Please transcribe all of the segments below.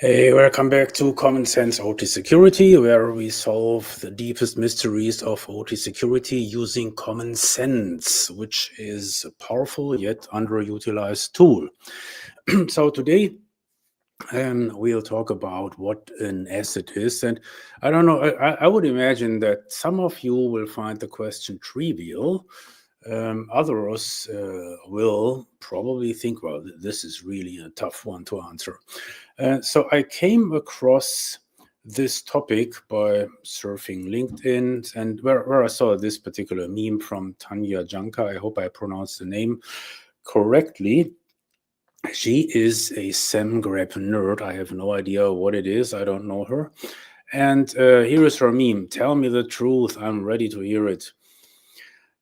Hey, welcome back to Common Sense OT Security, where we solve the deepest mysteries of OT security using common sense, which is a powerful yet underutilized tool. So today we'll talk about what an asset is. And I don't know, I would imagine that some of you will find the question trivial. Others will probably think, well, this is really a tough one to answer. So I came across this topic by surfing LinkedIn, and where I saw this particular meme from Tanya Janka. I hope I pronounced the name correctly. She is a SEMGRAP nerd. I have no idea what it is. I don't know her. And here is her meme. Tell me the truth. I'm ready to hear it.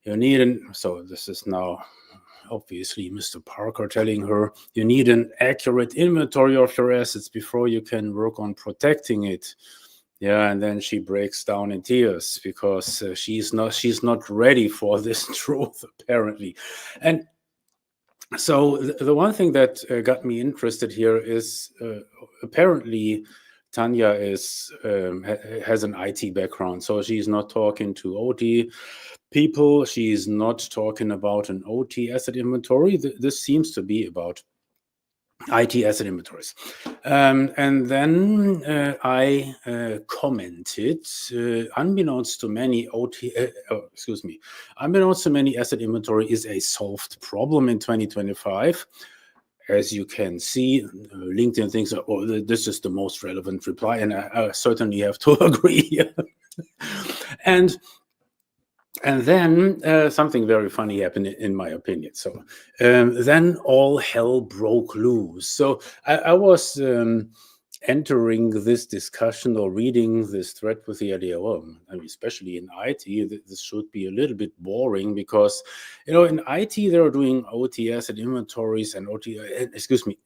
You need so this is now obviously Mr. Parker telling her you need an accurate inventory of your assets before you can work on protecting it. Yeah, and then she breaks down in tears because she's not ready for this truth apparently. And so the one thing that got me interested here is apparently Tanya has an IT background, so she's not talking to OT people. She's not talking about an OT asset inventory. This seems to be about IT asset inventories. And then I commented, unbeknownst to many unbeknownst to many, asset inventory is a solved problem in 2025. As you can see, LinkedIn thinks, oh, this is the most relevant reply, and I certainly have to agree. And then something very funny happened, in my opinion. So then all hell broke loose. So I was entering this discussion or reading this thread with the idea, well, I mean, especially in IT, this should be a little bit boring because, in IT, they're doing OT asset inventories and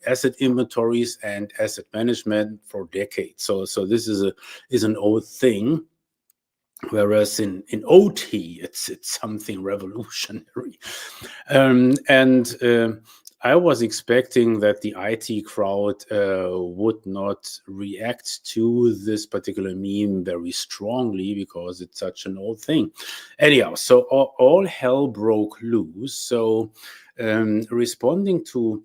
asset inventories and asset management for decades. So this is an old thing. Whereas in OT, it's something revolutionary. I was expecting that the IT crowd would not react to this particular meme very strongly because it's such an old thing. Anyhow, so all hell broke loose. So responding to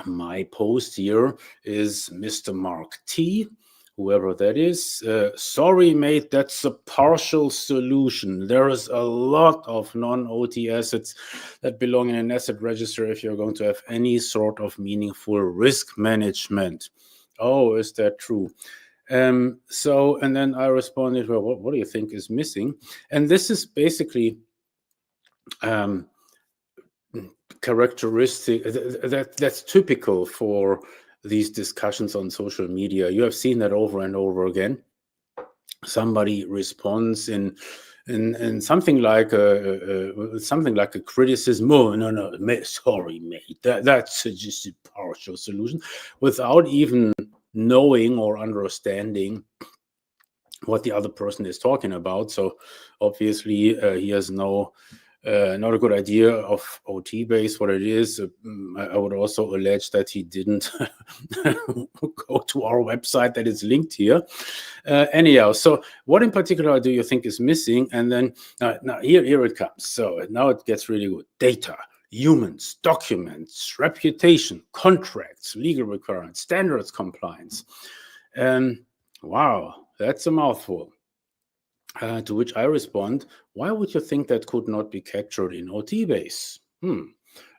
my post here is Mr. Mark T., whoever that is. Sorry, mate, that's a partial solution. There is a lot of non-OT assets that belong in an asset register if you're going to have any sort of meaningful risk management. Oh, is that true? And then I responded, well, what do you think is missing? And this is basically characteristic that's typical for these discussions on social media. You have seen that over and over again. Somebody responds in something like a criticism. Oh, no, sorry, mate, that's just a partial solution, without even knowing or understanding what the other person is talking about. So obviously he has not a good idea of OT base, what it is. I would also allege that he didn't go to our website that is linked here. Anyhow, so what in particular do you think is missing? And then now here it comes. So now it gets really good. Data, humans, documents, reputation, contracts, legal requirements, standards compliance. Wow, that's a mouthful. To which I respond, why would you think that could not be captured in OT base?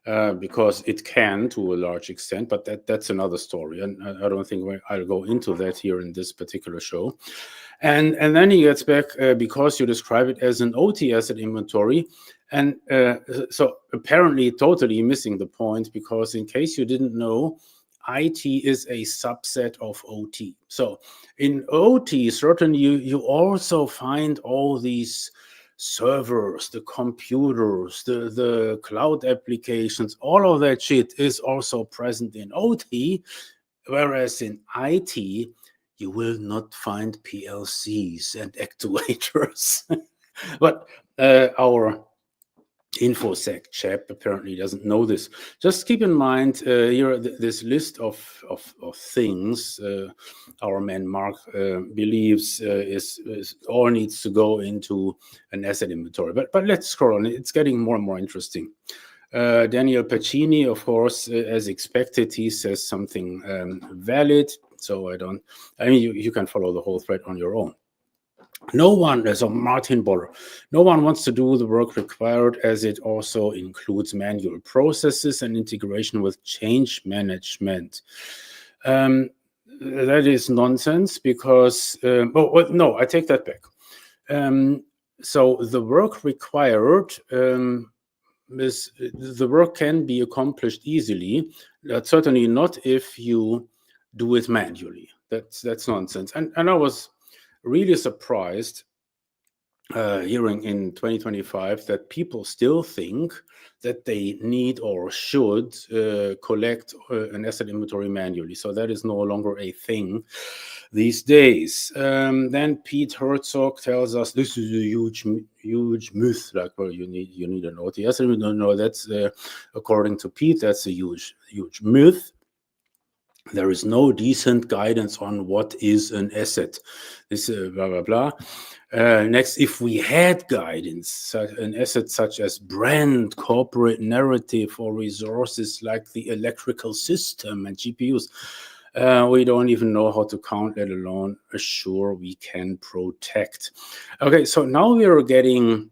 Because it can to a large extent, but that's another story. And I don't think I'll go into that here in this particular show. And then he gets back, because you describe it as an OT asset inventory. And so apparently totally missing the point, because in case you didn't know, IT is a subset of OT. So in OT, certainly you also find all these servers, the computers, the cloud applications, all of that shit is also present in OT, whereas in IT, you will not find PLCs and actuators. But our InfoSec chap apparently doesn't know this. Just keep in mind here this list of things our man Mark believes is all needs to go into an asset inventory. But let's scroll on. It's getting more and more interesting. Daniel Pacini, of course, as expected, he says something valid. So I mean, you can follow the whole thread on your own. No one, so Martin Boller, no one wants to do the work required as it also includes manual processes and integration with change management. That is nonsense because, no, I take that back. So the work required, the work can be accomplished easily, certainly not if you do it manually. That's nonsense. And I was really surprised hearing in 2025 that people still think that they need or should collect an asset inventory manually. So that is no longer a thing these days. Then Pete Herzog tells us this is a huge myth. Like, well, you need an OTS. No, that's according to Pete, that's a huge myth. There is no decent guidance on what is an asset. This blah blah blah. Next, if we had guidance, an asset such as brand, corporate narrative, or resources like the electrical system and GPUs, we don't even know how to count, let alone assure we can protect. Okay, so now we are getting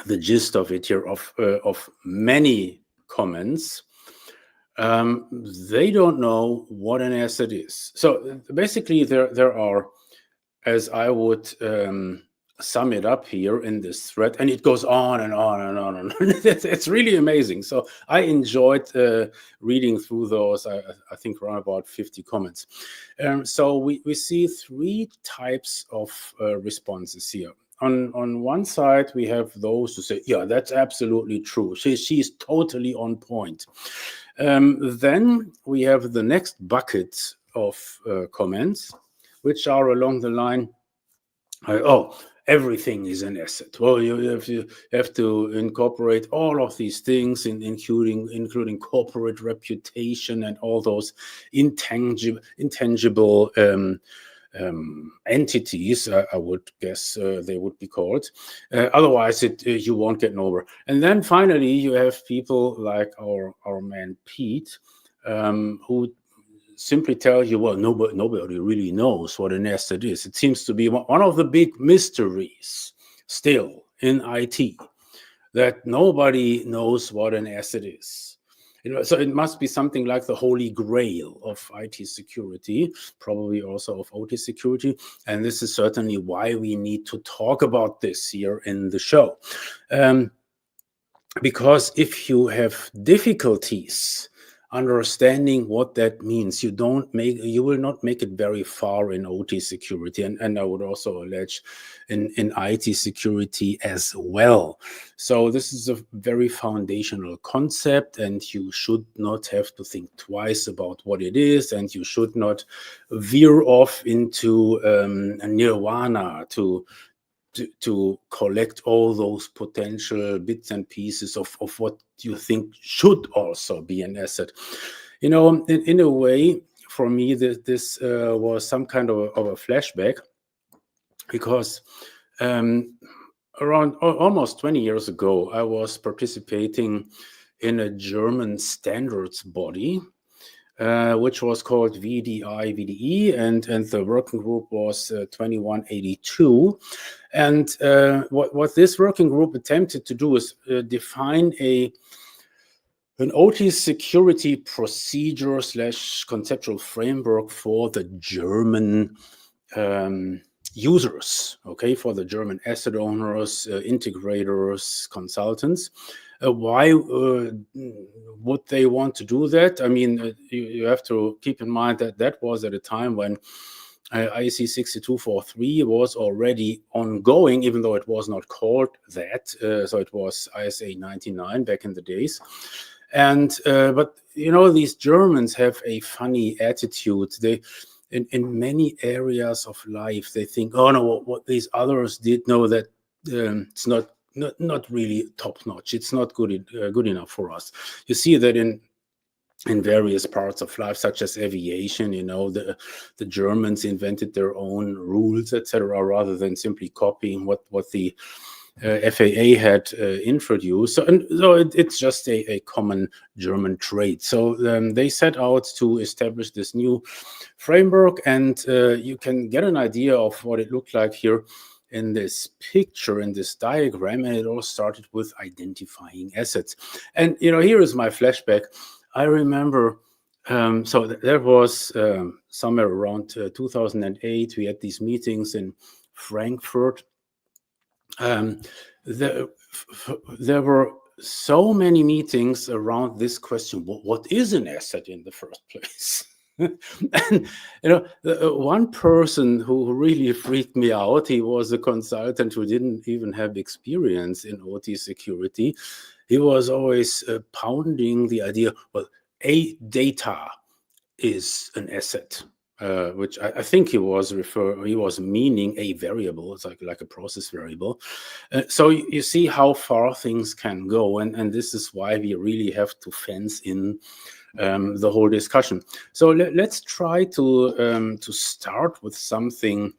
the gist of it here, of many comments. They don't know what an asset is. So basically, there are, as I would sum it up here in this thread, and it goes on and on and on and on. It's really amazing. So I enjoyed reading through those. I think around about 50 comments. So we see three types of responses here. On one side, we have those who say, yeah, that's absolutely true. She's totally on point. Then we have the next bucket of comments, which are along the line, everything is an asset. Well, you have to incorporate all of these things, including corporate reputation and all those intangible entities, I would guess they would be called. Otherwise, you won't get nowhere. And then finally, you have people like our man Pete, who simply tell you, well, nobody really knows what an asset is. It seems to be one of the big mysteries still in IT, that nobody knows what an asset is. So it must be something like the holy grail of IT security, probably also of OT security. And this is certainly why we need to talk about this here in the show. Because if you have difficulties understanding what that means, you will not make it very far in OT security, and I would also allege in IT security as well. So this is a very foundational concept, and you should not have to think twice about what it is, and you should not veer off into nirvana to collect all those potential bits and pieces of what you think should also be an asset. In a way, for me, this was some kind of a flashback, because around almost 20 years ago, I was participating in a German standards body, which was called VDI-VDE, and the working group was 2182. And what this working group attempted to do is define an OT security procedure / conceptual framework for the German users, okay, for the German asset owners, integrators, consultants. Why would they want to do that? I mean, you have to keep in mind that was at a time when IEC 6243 was already ongoing, even though it was not called that. So it was ISA 99 back in the days. And but these Germans have a funny attitude. They in many areas of life they think, oh no, what these others did, know that it's not not really top notch. It's not good enough for us. You see that in various parts of life, such as aviation, the Germans invented their own rules, etc., rather than simply copying what the FAA had introduced. So it's just a common German trait. So they set out to establish this new framework, and you can get an idea of what it looked like here in this picture, in this diagram. And it all started with identifying assets. And here is my flashback. I remember, so there was somewhere around 2008, we had these meetings in Frankfurt. There were so many meetings around this question: what is an asset in the first place? And one person who really freaked me out, he was a consultant who didn't even have experience in OT security. He was always pounding the idea, well, a data is an asset, which I think he was meaning a variable. It's like a process variable. So you see how far things can go, and this is why we really have to fence in the whole discussion. So let's try to start with something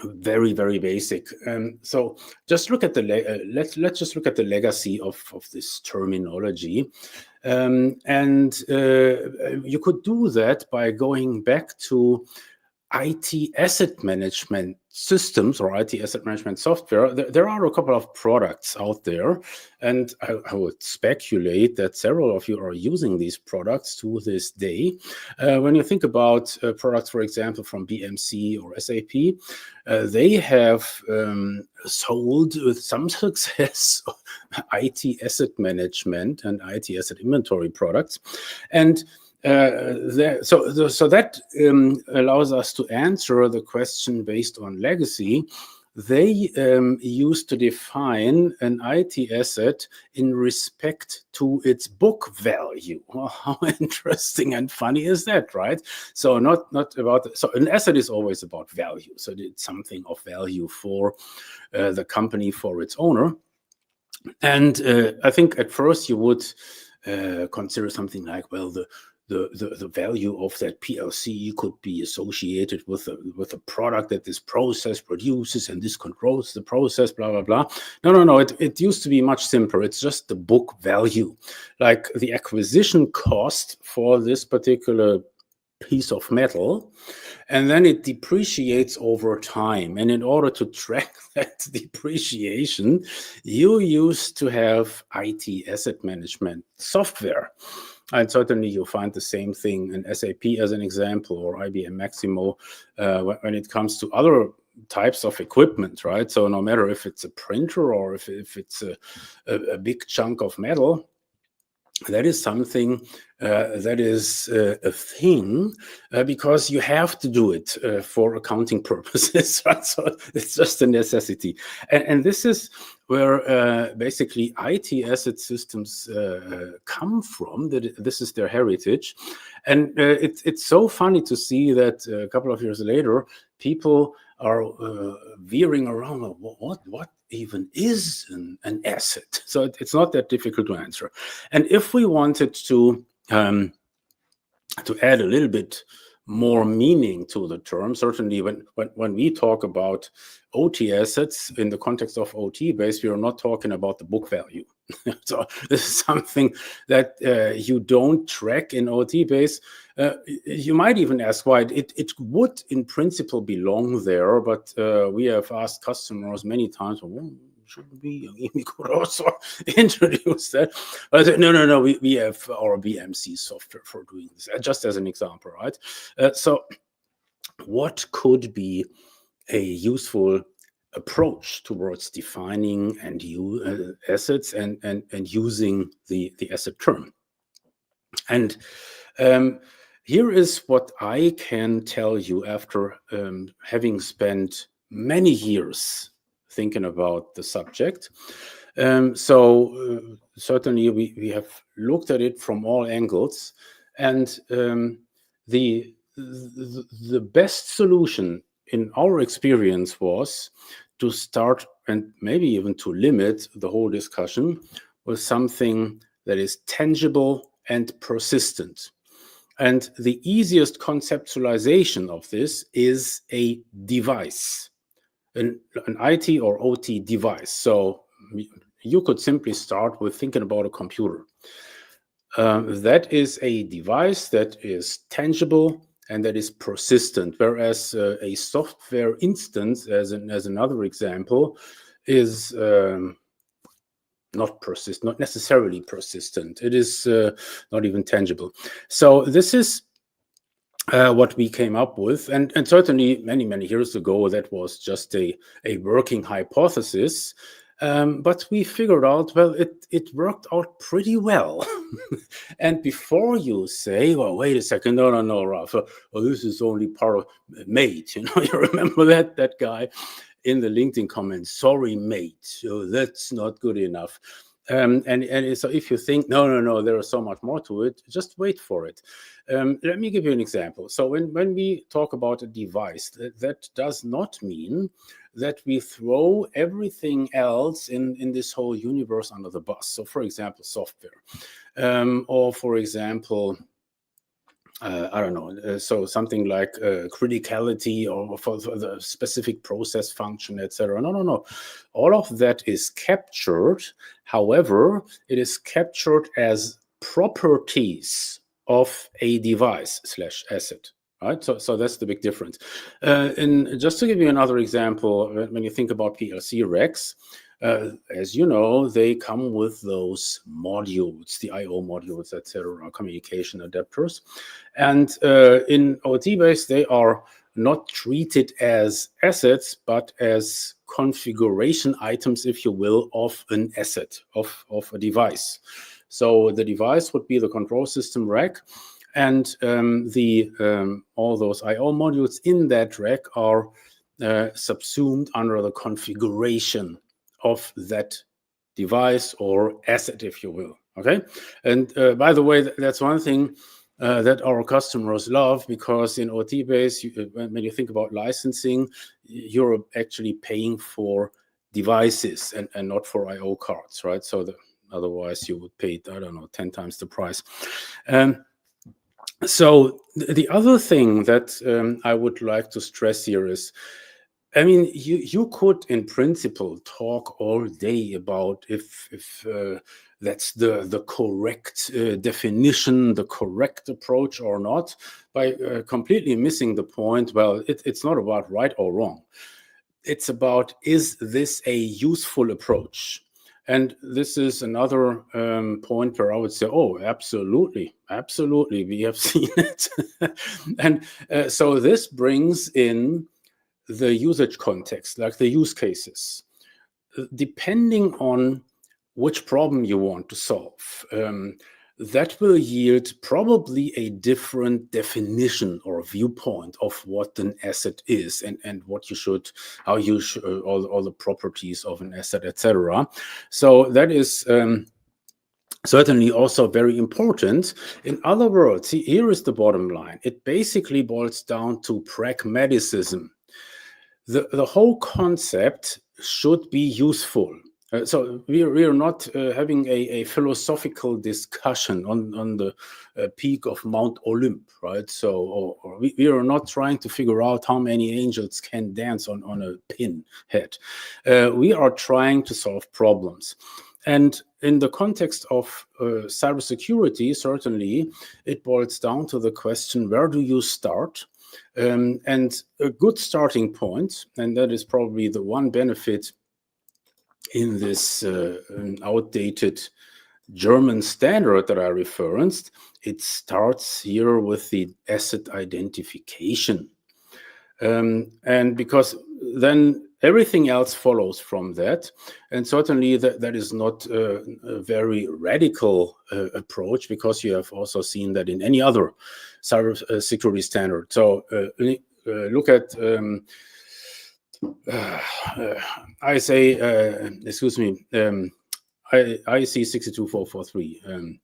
very, very basic. So just look at the let's just look at the legacy of this terminology, and you could do that by going back to IT asset management systems or IT asset management software. There are a couple of products out there, and I would speculate that several of you are using these products to this day. When you think about products, for example, from BMC or SAP, they have sold with some success IT asset management and IT asset inventory products. And so that allows us to answer the question based on legacy. They used to define an IT asset in respect to its book value. Well, how interesting and funny is that, right? So not about, so an asset is always about value. So it's something of value for the company, for its owner. And I think at first you would consider something like, well, the value of that PLC could be associated with a product that this process produces, and this controls the process, blah, blah, blah. No. It used to be much simpler. It's just the book value, like the acquisition cost for this particular piece of metal, and then it depreciates over time. And in order to track that depreciation, you used to have IT asset management software. And certainly you find the same thing in SAP as an example, or IBM Maximo, when it comes to other types of equipment, right? So no matter if it's a printer or if it's a big chunk of metal, that is something that is a thing because you have to do it for accounting purposes. Right? So it's just a necessity. And this is where basically IT asset systems come from. That this is their heritage. And it's so funny to see that a couple of years later, people are veering around. What even is an asset? So it's not that difficult to answer. And if we wanted to add a little bit more meaning to the term, certainly when we talk about OT assets in the context of OT base, we are not talking about the book value. So this is something that you don't track in OT base. You might even ask why. It would in principle belong there, but we have asked customers many times, well, shouldn't we could also introduce that? But no, we have our BMC software for doing this, just as an example, right? So what could be a useful approach towards defining and assets and using the asset term? And here is what I can tell you after having spent many years thinking about the subject. So certainly we have looked at it from all angles, and the best solution in our experience was to start and maybe even to limit the whole discussion with something that is tangible and persistent. And the easiest conceptualization of this is a device, an IT or OT device. So you could simply start with thinking about a computer. That is a device that is tangible and that is persistent, whereas a software instance, as another example, is not necessarily persistent. It is not even tangible. So this is what we came up with, and certainly many years ago that was just a working hypothesis. But we figured out, well, it worked out pretty well. And before you say, well, wait a second, no, Ralph, well, this is only part of mate. You remember that guy in the LinkedIn comments, sorry, mate, so that's not good enough. And so if you think, no, there is so much more to it, just wait for it. Let me give you an example. So when we talk about a device, that does not mean that we throw everything else in this whole universe under the bus. So for example, software, or for example, I don't know, so something like criticality or for the specific process function, etc. No. All of that is captured. However, it is captured as properties of a device / asset. Right, so that's the big difference. And just to give you another example, when you think about PLC racks, as you know, they come with those modules, the I/O modules, etc., communication adapters. And in OT-based, they are not treated as assets, but as configuration items, if you will, of an asset, of a device. So the device would be the control system rack, and all those I/O modules in that rack are subsumed under the configuration of that device or asset, if you will. Okay, and by the way, that's one thing that our customers love, because in OT base, when you think about licensing, you're actually paying for devices and not for I/O cards, right? So otherwise you would pay, I don't know, 10 times the price. So the other thing that I would like to stress here is, I mean, you could in principle talk all day about if that's the correct definition, the correct approach or not, by completely missing the point. Well, it's not about right or wrong. It's about, is this a useful approach? And this is another point where I would say, oh, absolutely, we have seen it. And so this brings in the usage context, like the use cases. Depending on which problem you want to solve, that will yield probably a different definition or viewpoint of what an asset is and what you should, how you should, all the properties of an asset, etc. So that is certainly also very important. In other words, here is the bottom line. It basically boils down to pragmatism. The whole concept should be useful. So we are not having a philosophical discussion on the peak of Mount Olymp, right? So or we are not trying to figure out how many angels can dance on a pin head. We are trying to solve problems. And in the context of cybersecurity, certainly it boils down to the question, where do you start? And a good starting point, and that is probably the one benefit in this outdated German standard that I referenced, it starts here with the asset identification. And because then everything else follows from that. And certainly that is not a very radical approach, because you have also seen that in any other cyber security standard. So look at IEC 62443.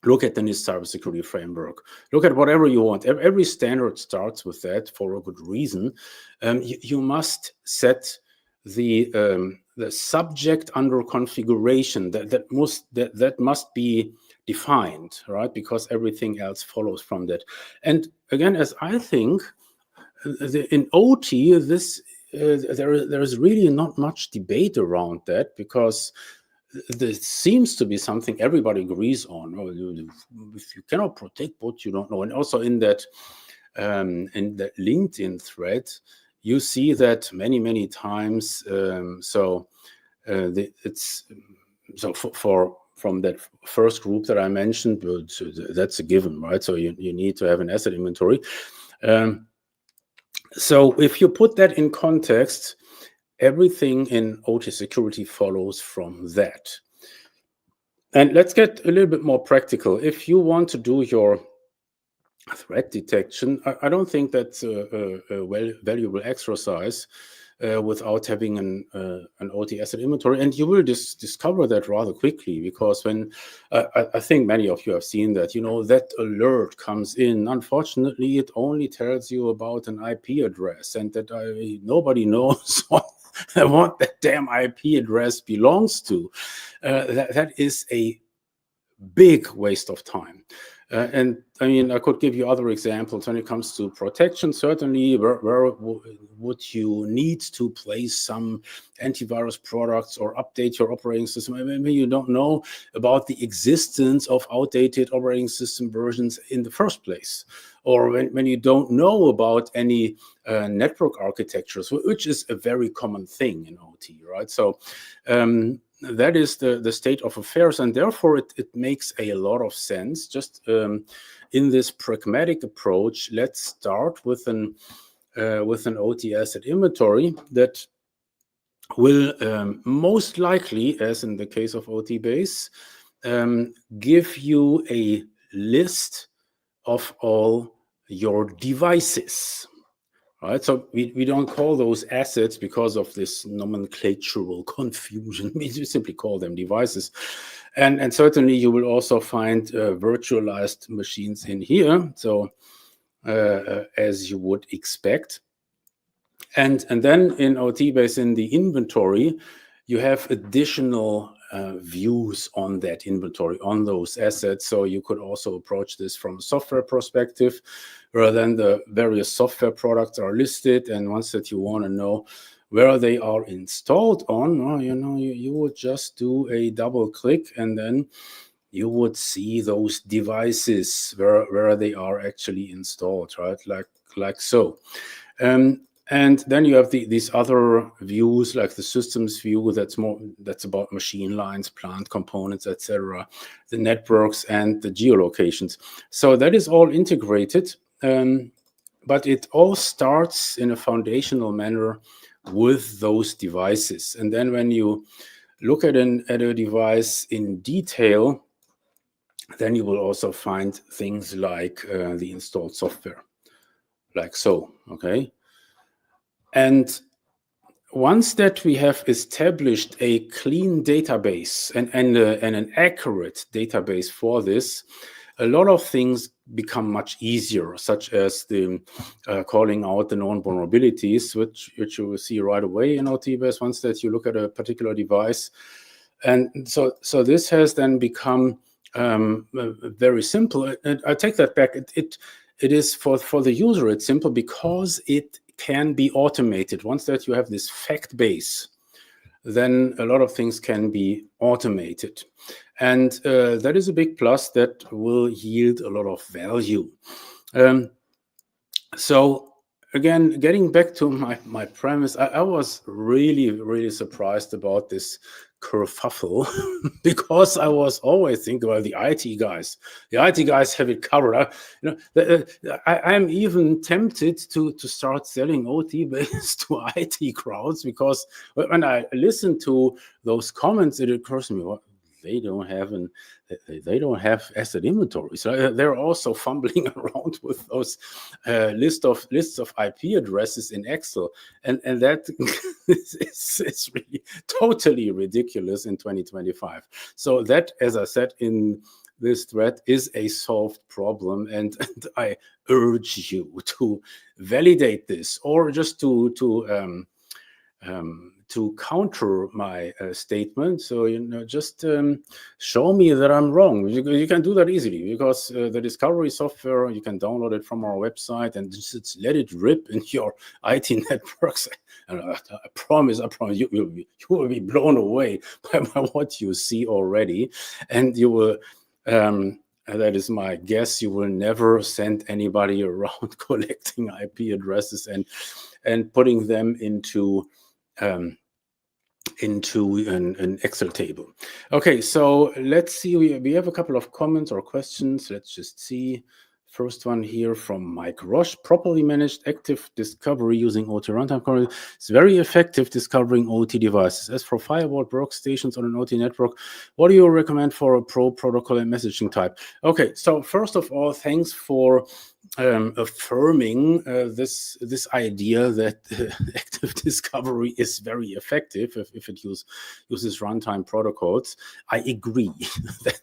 Look at the NIST cybersecurity framework. Look at whatever you want. Every standard starts with that for a good reason. You must set the subject under configuration that must be defined, right? Because everything else follows from that. And again, as I think, in OT, there is really not much debate around that, because there seems to be something everybody agrees on. If you cannot protect what you don't know, and also in that LinkedIn thread, you see that many times. From that first group that I mentioned, that's a given, right? So you need to have an asset inventory. So if you put that in context, everything in OT security follows from that. And let's get a little bit more practical. If you want to do your threat detection, I don't think that's a valuable exercise without having an OT asset inventory, and you will discover that rather quickly, because when I think many of you have seen that, that alert comes in. Unfortunately, it only tells you about an IP address, and that nobody knows what that damn IP address belongs to. That is a big waste of time. And I mean, I could give you other examples when it comes to protection. Certainly, where would you need to place some antivirus products or update your operating system? Maybe you don't know about the existence of outdated operating system versions in the first place, or when you don't know about any network architectures, which is a very common thing in OT, right? So that is the state of affairs, and therefore it makes a lot of sense. Just in this pragmatic approach, let's start with an OT asset inventory that will most likely, as in the case of OT base, give you a list of all your devices. Right, so we don't call those assets because of this nomenclatural confusion. We simply call them devices. And certainly you will also find virtualized machines in here, so as you would expect. And then in OT base, in the inventory, you have additional views on that inventory, on those assets. So you could also approach this from a software perspective, where then the various software products are listed, and once that you want to know where they are installed on, you would just do a double click, and then you would see those devices where they are actually installed, right? Like so. And then you have these other views, like the systems view, that's about machine lines, plant components, etc., the networks and the geolocations. So that is all integrated, but it all starts in a foundational manner with those devices. And then when you look at a device in detail, then you will also find things like the installed software, like so, okay? And once that we have established a clean database and an accurate database for this, a lot of things become much easier, such as the calling out the known vulnerabilities, which you will see right away in OT-base once that you look at a particular device. And so this has then become very simple. And I take that back. It is for the user, it's simple because it can be automated. Once that you have this fact base, then a lot of things can be automated. And that is a big plus that will yield a lot of value. So again, getting back to my premise, I was really surprised about this kerfuffle because I was always thinking about the IT guys. The IT guys have it covered. I'm even tempted to start selling OT base to IT crowds, because when I listen to those comments, it occurs to me, well, they don't have asset inventories. They're also fumbling around with those lists of IP addresses in Excel, and that is really totally ridiculous in 2025. So that, as I said in this thread, is a solved problem, and I urge you to validate this, or just to to counter my statement. So, just show me that I'm wrong. You can do that easily, because the discovery software, you can download it from our website and just let it rip in your IT networks. I promise you will be blown away by what you see already, and you will. That is my guess. You will never send anybody around collecting IP addresses and putting them into an Excel table. Okay, so let's see. We have a couple of comments or questions. Let's just see. First one here from Mike Roche. Properly managed active discovery using OT runtime is very effective discovering OT devices. As for firewall workstations on an OT network, what do you recommend for a pro protocol and messaging type? Okay, so first of all, thanks for affirming this idea that active discovery is very effective if it uses runtime protocols. I agree.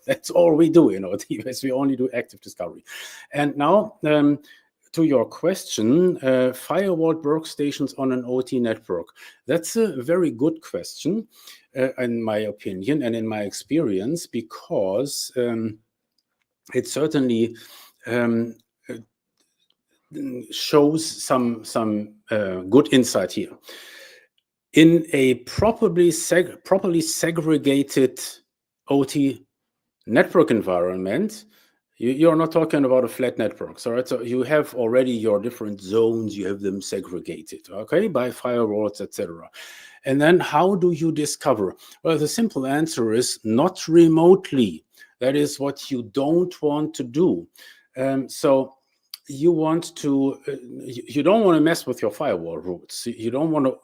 That's all we do in OT. We only do active discovery. And now to your question, firewall workstations on an OT network. That's a very good question, in my opinion and in my experience, because it certainly shows some good insight here. In a properly segregated OT network environment, you're not talking about a flat network. So you have already your different zones, you have them segregated, okay, by firewalls, etc. And then how do you discover? Well, the simple answer is not remotely. That is what you don't want to do. So you don't want to mess with your firewall rules. You don't want to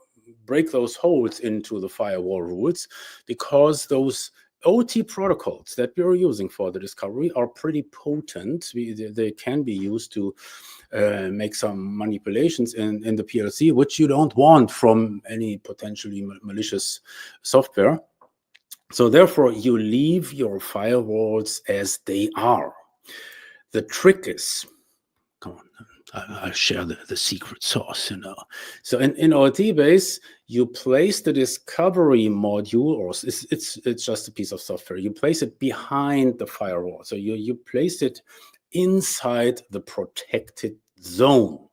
break those holes into the firewall rules, because those OT protocols that we're using for the discovery are pretty potent. They can be used to make some manipulations in the PLC, which you don't want from any potentially malicious software. So therefore, you leave your firewalls as they are. The trick is, come on, I'll share the secret sauce, So in OTBase, you place the discovery module, or it's just a piece of software. You place it behind the firewall. So you place it inside the protected zone,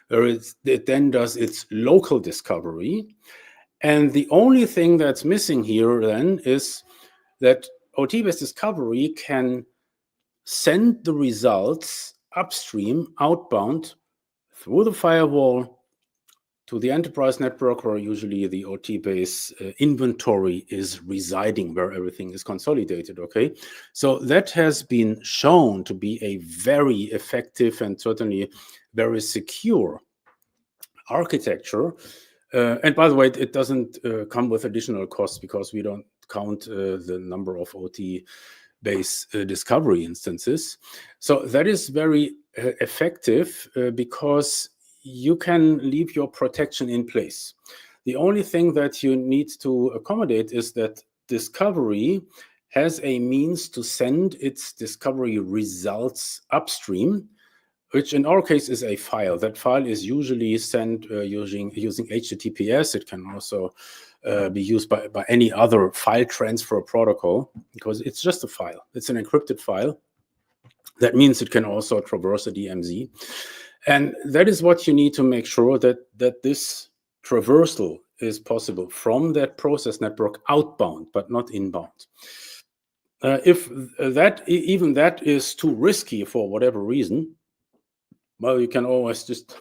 where it then does its local discovery. And the only thing that's missing here then is that OT-based discovery can send the results upstream, outbound, through the firewall to the enterprise network, where usually the OT-based inventory is residing, where everything is consolidated, okay? So that has been shown to be a very effective and certainly very secure architecture. And by the way, it doesn't come with additional costs, because we don't count the number of OT-based discovery instances. So that is very effective, because you can leave your protection in place. The only thing that you need to accommodate is that discovery has a means to send its discovery results upstream, which in our case is a file. That file is usually sent using HTTPS. It can also be used by any other file transfer protocol, because it's just a file. It's an encrypted file. That means it can also traverse a DMZ. And that is what you need to make sure, that this traversal is possible from that process network outbound, but not inbound. If even that is too risky for whatever reason, well, you can always just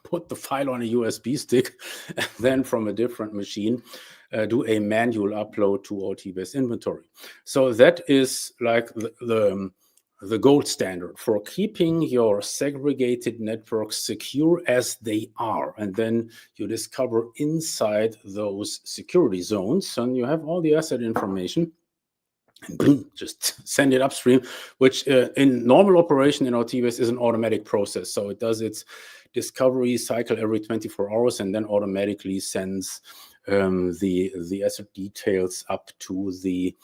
put the file on a USB stick, and then from a different machine, do a manual upload to OT-based inventory. So that is like the gold standard for keeping your segregated networks secure as they are. And then you discover inside those security zones, and you have all the asset information, and just send it upstream, which in normal operation in OT-based is an automatic process. So it does its discovery cycle every 24 hours and then automatically sends the asset details up to the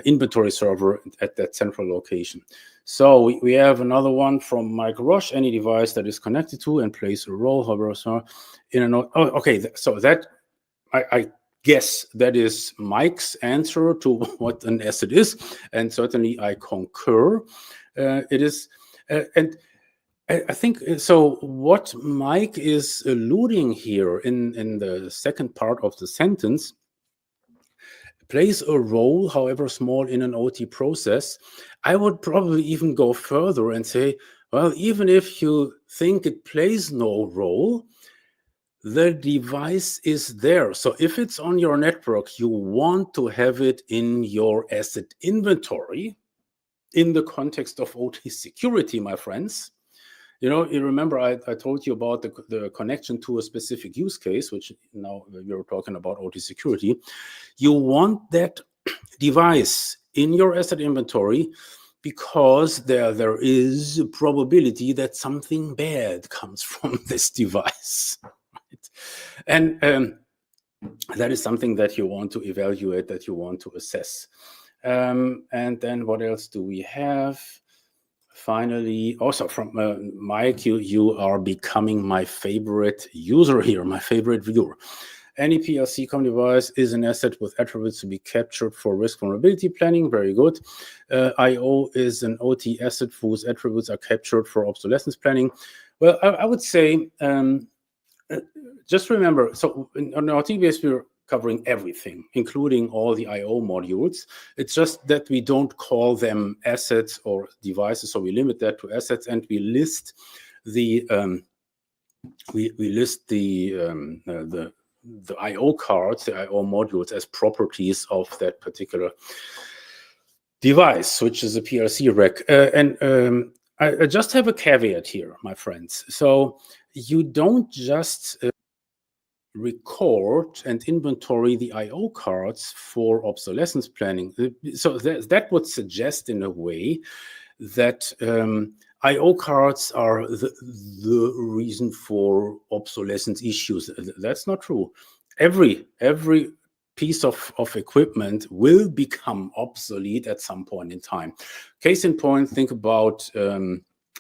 inventory server at that central location. So we have another one from Mike Roche. Any device that is connected to and plays a role, however, in a node. Oh, okay. So that I guess that is Mike's answer to what an asset is, and certainly I concur. It is, and I think so. What Mike is alluding here in the second part of the sentence plays a role, however small, in an OT process. I would probably even go further and say, well, even if you think it plays no role, the device is there. So if it's on your network, you want to have it in your asset inventory in the context of OT security, my friends. You know, you remember I told you about the connection to a specific use case, which now we're talking about OT security. You want that device in your asset inventory because there is a probability that something bad comes from this device. Right? And that is something that you want to evaluate, that you want to assess. And then what else do we have? Finally, also from Mike, you are becoming my favorite user here, my favorite viewer. Any PLC-COM device is an asset with attributes to be captured for risk vulnerability planning. Very good. IO is an OT asset whose attributes are captured for obsolescence planning. Well, I would say, just remember, so on our TBS, we're covering everything, including all the IO modules. It's just that we don't call them assets or devices, so we limit that to assets, and we list the IO cards, the IO modules, as properties of that particular device, which is a PLC rack. I just have a caveat here, my friends. So you don't just record and inventory the IO cards for obsolescence planning. So that would suggest in a way that IO cards are the reason for obsolescence issues. That's not true. Every piece of equipment will become obsolete at some point in time. Case in point, think about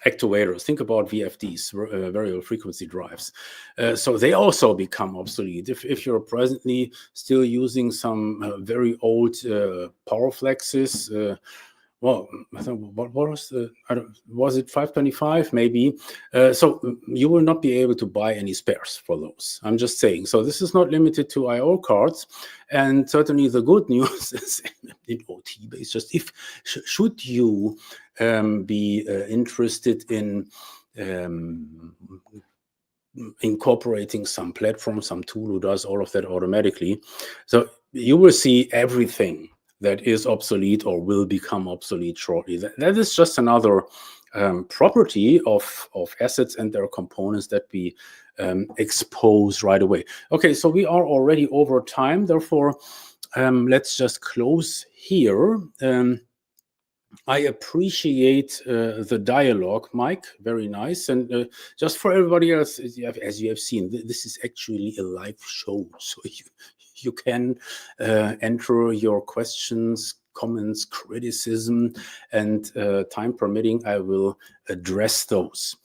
actuators, think about VFDs, variable frequency drives. So they also become obsolete. If you're presently still using some very old PowerFlexes, well, I think, what was was it 525 maybe? So you will not be able to buy any spares for those. I'm just saying. So this is not limited to IO cards, and certainly the good news is in OT base. Just should you be interested in incorporating some platform, some tool who does all of that automatically, so you will see everything that is obsolete or will become obsolete shortly. That is just another property of assets and their components that we expose right away. Okay, so we are already over time. Therefore, let's just close here. I appreciate the dialogue, Mike. Very nice. And just for everybody else, as you have seen, this is actually a live show. So you can enter your questions, comments, criticism, and time permitting, I will address those.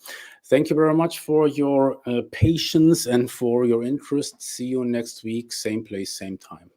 Thank you very much for your patience and for your interest. See you next week, same place, same time.